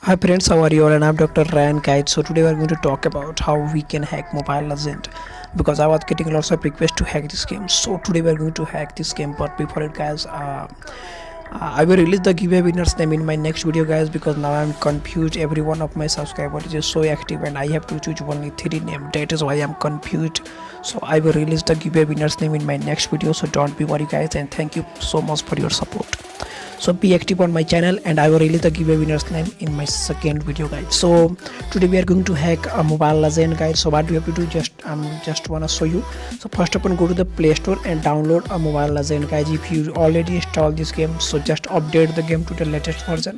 Hi friends, how are you all? And I'm Dr. Ryan Kite. So today we are going to talk about how we can hack Mobile Legend, because I was getting lots of requests to hack this game. So today we are going to hack this game. But before it, guys, I will release the giveaway winner's name in my next video, guys, because now I'm confused. Every one of my subscribers is so active and I have to choose only 3 names. That is why I'm confused. So I will release the giveaway winner's name in my next video. So don't be worried, guys, and thank you so much for your support. So be active on my channel and I will release the giveaway winner's name in my second video, guys. So today we are going to hack a Mobile Legend, guys. So what we have to do, just wanna show you. So first of all, go to the Play Store and download a Mobile Legend, guys. If you already installed this game, so just update the game to the latest version.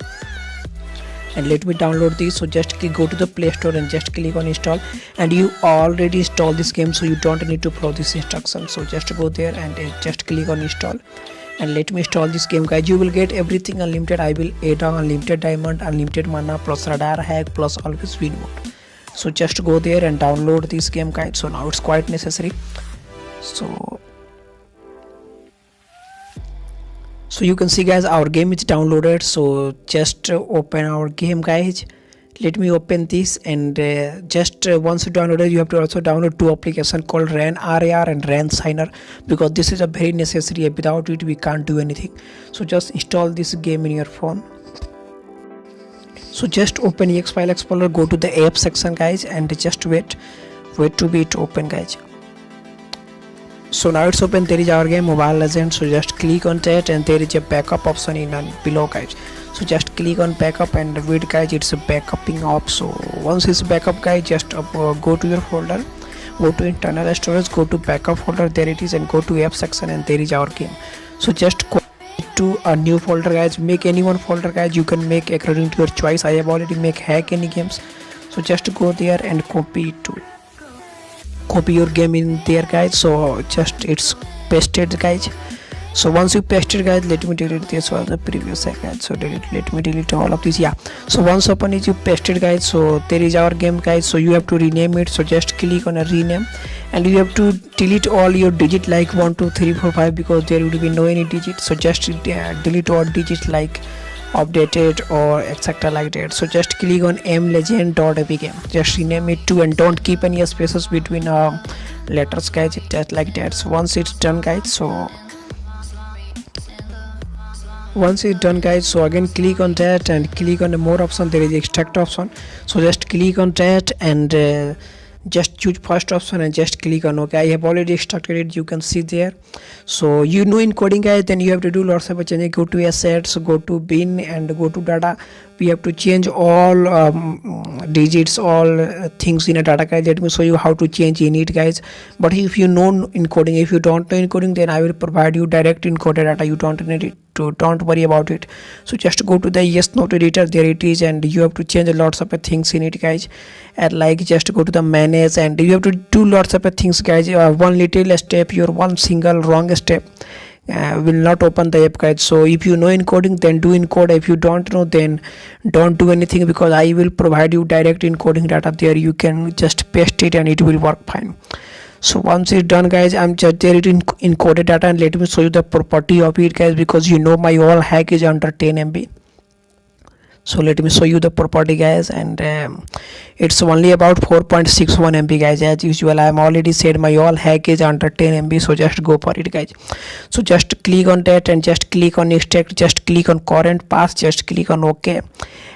And let me download this. So just go to the Play Store and just click on install, and you already installed this game, so you don't need to follow this instruction. So just go there and just click on install, and let me install this game, guys. You will get everything unlimited. I will add on unlimited diamond, unlimited mana, plus radar hack, plus always win mode. So just go there and download this game, guys. So now it's quite necessary. So you can see, guys, our game is downloaded. So just open our game, guys. Let me open this, and once you download it, you have to also download 2 applications called RAN RAR and RAN Signer, because this is a very necessary. Without it we can't do anything. So just install this game in your phone. So just open EX File Explorer, go to the app section, guys, and just wait to be open, guys. So now it's open. There is our game Mobile Legends. So just click on that, and there is a backup option in below, guys. So just click on backup and wait, guys, it's a backupping up. So once it's backup, guys, just go to your folder, go to internal storage, go to backup folder, there it is, and go to app section, and there is our game. So just go to a new folder, guys. Make any one folder, guys. You can make according to your choice. I have already make hack any games. So just go there and copy your game in there, guys. So just it's pasted, guys. So once you paste it, guys, let me delete this was the previous hack, guys. So let me delete all of this. Yeah, so once open it, you paste it, guys. So there is our game, guys. So you have to rename it. So just click on a rename, and you have to delete all your digit like 1 2 3 4 5, because there would be no any digit. So just delete all digits like updated or etc like that. So just click on mlegend.apk, just rename it to, and don't keep any spaces between letters, guys, just like that. So once it's done, guys, so again click on that and click on the more option. There is extract option. So just click on that and just choose first option and just click on OK. I have already extracted it, you can see there. So you know in coding, guys, then you have to do lots of changes. Go to assets, go to bin, and go to data. We have to change all digits, all things in a data, guys. Let me show you how to change in it, guys. But if you know encoding, if you don't know encoding, then I will provide you direct encoded data. You don't need it to, don't worry about it. So just go to the yes note editor, there it is, and you have to change lots of things in it, guys. And like just go to the manage, and you have to do lots of things, guys. One little step, your one single wrong step will not open the app, guys. So if you know encoding, then do encode. If you don't know, then don't do anything, because I will provide you direct encoding data there. You can just paste it and it will work fine. So once it's done, guys, I'm just there it in encoded data, and let me show you the property of it, guys, because you know my all hack is under 10 MB. So let me show you the property, guys, and it's only about 4.61 MB, guys. As usual, I am already said my all hack is under 10 MB. So just go for it, guys. So just click on that and just click on extract, just click on current path, just click on OK.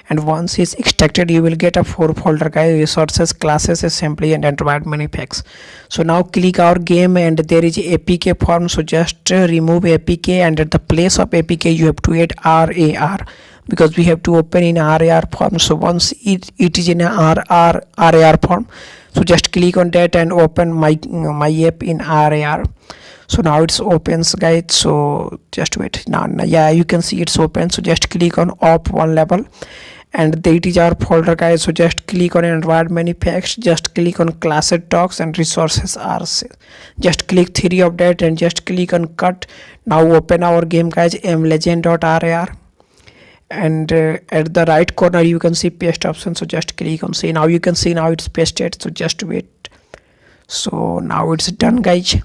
And once it's extracted, you will get a 4 folder, guys: resources, classes, assembly, and environment effects. So now click our game, and there is APK form. So just remove APK, and at the place of APK you have to add RAR, because we have to open in RAR form. So once it is in a RAR form, so just click on that and open my app in RAR. So now it's opens, guys. So just wait now. Yeah, you can see it's open. So just click on op 1 level, and there it is our folder, guys. So just click on environment effects, just click on classes, docs, and resources RC. Just click 3 of that and just click on cut. Now open our game, guys, mlegend.rar, and at the right corner you can see paste option. So just click on see. Now you can see now it's pasted. So just wait. So now it's done, guys.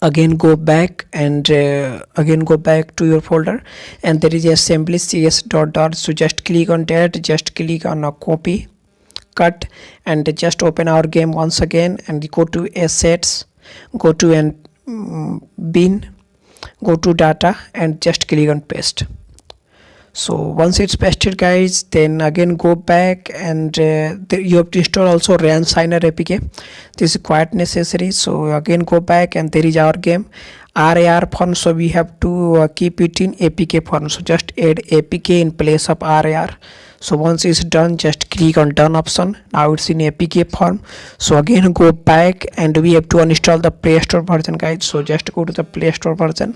again go back and again go back to your folder, and there is assembly cs dot. So just click on that, just click on a copy, cut, and just open our game once again and go to assets, go to and bin, go to data, and just click on paste. So once it's pasted guys, then again go back and you have to install also ran signer apk. This is quite necessary. So again go back and there is our game rar font, so we have to keep it in apk font. So just add apk in place of rar. So once it's done, just click on done option. Now it's in apk form. So again go back and we have to uninstall the play store version guys. So just go to the play store version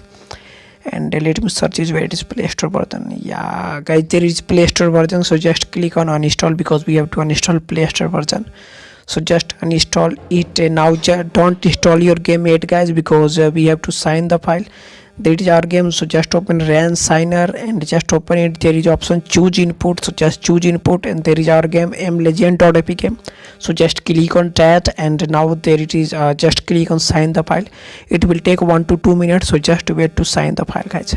and let me search is where it is play store version. Yeah guys, there is play store version. So just click on uninstall because we have to uninstall play store version. So just uninstall it now. Don't install your game yet guys, because we have to sign the file. That is our game. So just open ran signer and just open it. There is option choose input, so just choose input, and there is our game mlegend.apk. so just click on that, and now there it is. Just click on sign the file. It will take 1 to 2 minutes, so just wait to sign the file guys.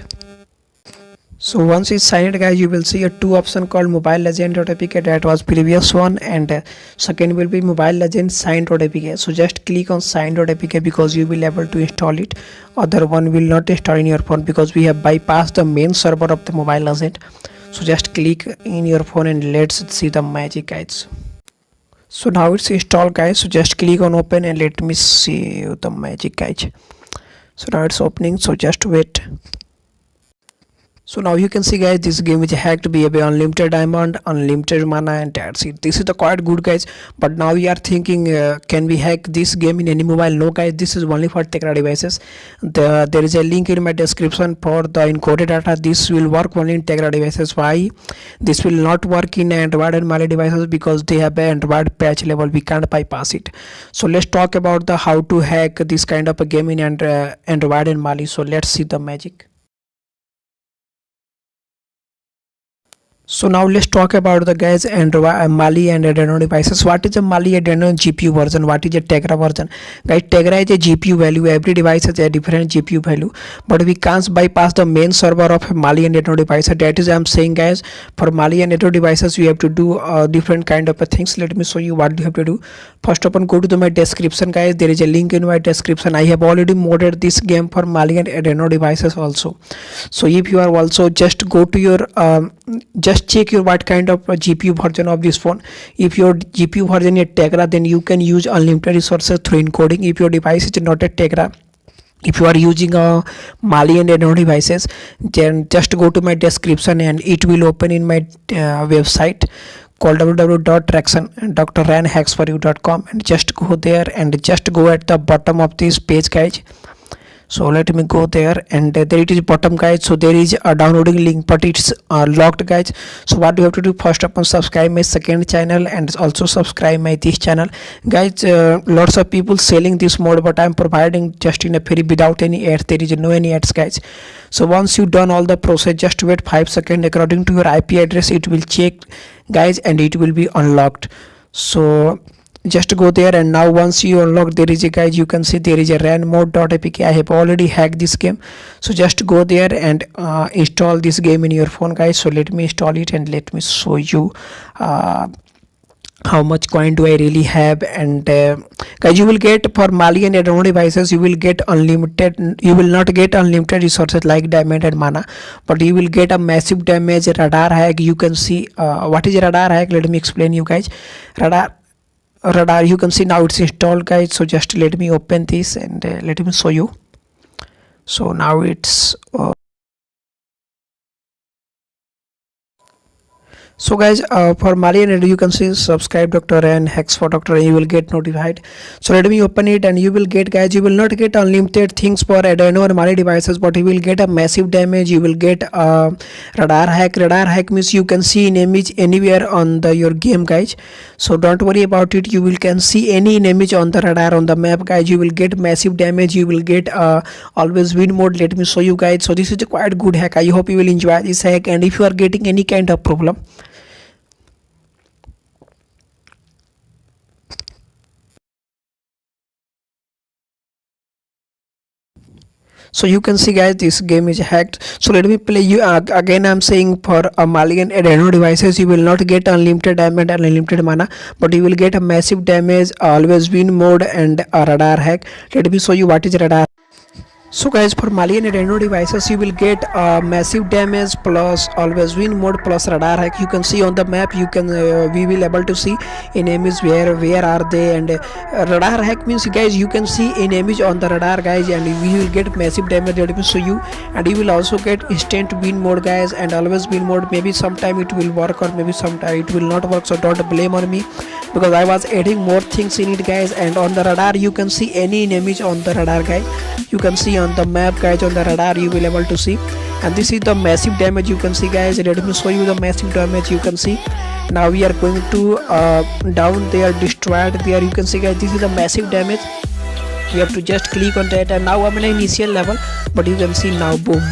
So once it's signed guys, you will see a two option called mobile legend.apk, that was previous one, and second will be mobile legend sign.apk. so just click on sign.apk because you will able to install it. Other one will not install in your phone because we have bypassed the main server of the mobile legend. So just click in your phone and let's see the magic guys. So now it's installed guys, so just click on open and let me see the magic guys. So now it's opening, so just wait. So now you can see guys, this game is hacked. We have unlimited diamond, unlimited mana, and that's it. This is the quite good guys. But now we are thinking, can we hack this game in any mobile? No guys, this is only for Tegra devices. There is a link in my description for the encoded data. This will work only in Tegra devices. Why? This will not work in Android and Mali devices because they have an Android patch level. We can't bypass it. So let's talk about the how to hack this kind of a game in Android and Mali. So let's see the magic. So now let's talk about the guys Android, Mali and Adreno devices. What is a Mali Adreno GPU version? What is a Tegra version? Guys, Tegra is a GPU value. Every device has a different GPU value, but we can't bypass the main server of Mali and Adreno devices. That is I'm saying guys, for Mali and Adreno devices we have to do different kind of things. Let me show you what you have to do. First of all, go to my description guys. There is a link in my description. I have already modded this game for Mali and Adreno devices also. So if you are also, just go to your just check your what kind of GPU version of this phone. If your GPU version is Tegra, then you can use unlimited resources through encoding. If your device is not a Tegra, if you are using a Mali and Adreno devices, then just go to my description and it will open in my website called www.drranhacksforyou.com, and just go there and just go at the bottom of this page guys. So let me go there, and there it is bottom guys. So there is a downloading link, but it's locked guys. So what you have to do, first of all, subscribe my second channel and also subscribe my this channel guys. Lots of people selling this mode, but I'm providing just in a free without any ads. There is no any ads guys. So once you done all the process, just wait 5 seconds. According to your IP address it will check guys, and it will be unlocked. So just go there, and now once you unlock, there is a guys, you can see there is a ran mode.apk. I have already hacked this game. So just go there and install this game in your phone guys. So let me install it and let me show you how much coin do I really have. And guys, you will get for Mali and Adreno devices, you will get unlimited. You will not get unlimited resources like diamond and mana, but you will get a massive damage radar hack. You can see what is radar hack. Let me explain you guys. Radar, you can see now it's installed guys. So just let me open this and let me show you. So now it's so guys, for Mali and you can see subscribe Dr. and hacks for Dr. and you will get notified. So let me open it, and you will get guys, you will not get unlimited things for Adreno and Mali devices, but you will get a massive damage. You will get radar hack. Radar hack means you can see an image anywhere on your game guys. So don't worry about it. You will can see any image on the radar on the map guys. You will get massive damage. You will get always win mode. Let me show you guys. So this is a quite good hack. I hope you will enjoy this hack, and if you are getting any kind of problem, So you can see guys, this game is hacked. So let me play you again. I'm saying for a Malian Adreno devices, you will not get unlimited diamond and unlimited mana, but you will get a massive damage, always win mode, and a radar hack. Let me show you what is radar. So guys, for Malian Adreno devices, you will get massive damage plus always win mode plus radar hack. You can see on the map, you can we will able to see enemies where are they, and radar hack means guys, you can see enemies on the radar guys, and we will get massive damage. Let me show you, and you will also get instant win mode guys, and always win mode. Maybe sometime it will work, or maybe sometime it will not work, so don't blame on me, because I was adding more things in it guys. And on the radar you can see any enemies on the radar guys, you can see on the map guys, on the radar you will able to see. And this is the massive damage you can see guys. Let me show you the massive damage you can see. Now we are going to down there, destroyed there, you can see guys, this is the massive damage. You have to just click on that, and now I'm in initial level, but you can see now, boom.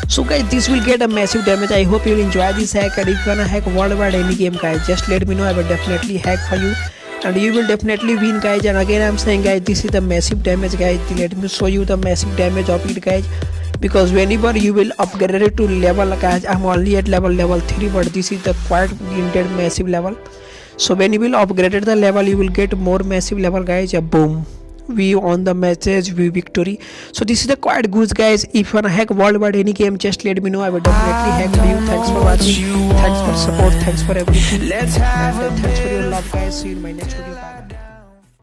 So guys, this will get a massive damage. I hope you will enjoy this hack, and if you wanna hack worldwide any game guys, just let me know. I will definitely hack for you, and you will definitely win guys. And again I'm saying guys, this is the massive damage guys. Let me show you the massive damage of it guys, because whenever you will upgrade it to level guys, I'm only at level 3, but this is the quite indeed massive level. So when you will upgrade the level, you will get more massive level guys. Yeah, boom, we won the matches, we victory. So this is the quite good guys. If you wanna hack worldwide any game, just let me know. I will definitely hack for you. Thanks for watching, thanks for support, thanks for everything, and thanks for your love guys. See you in my next video. Bye.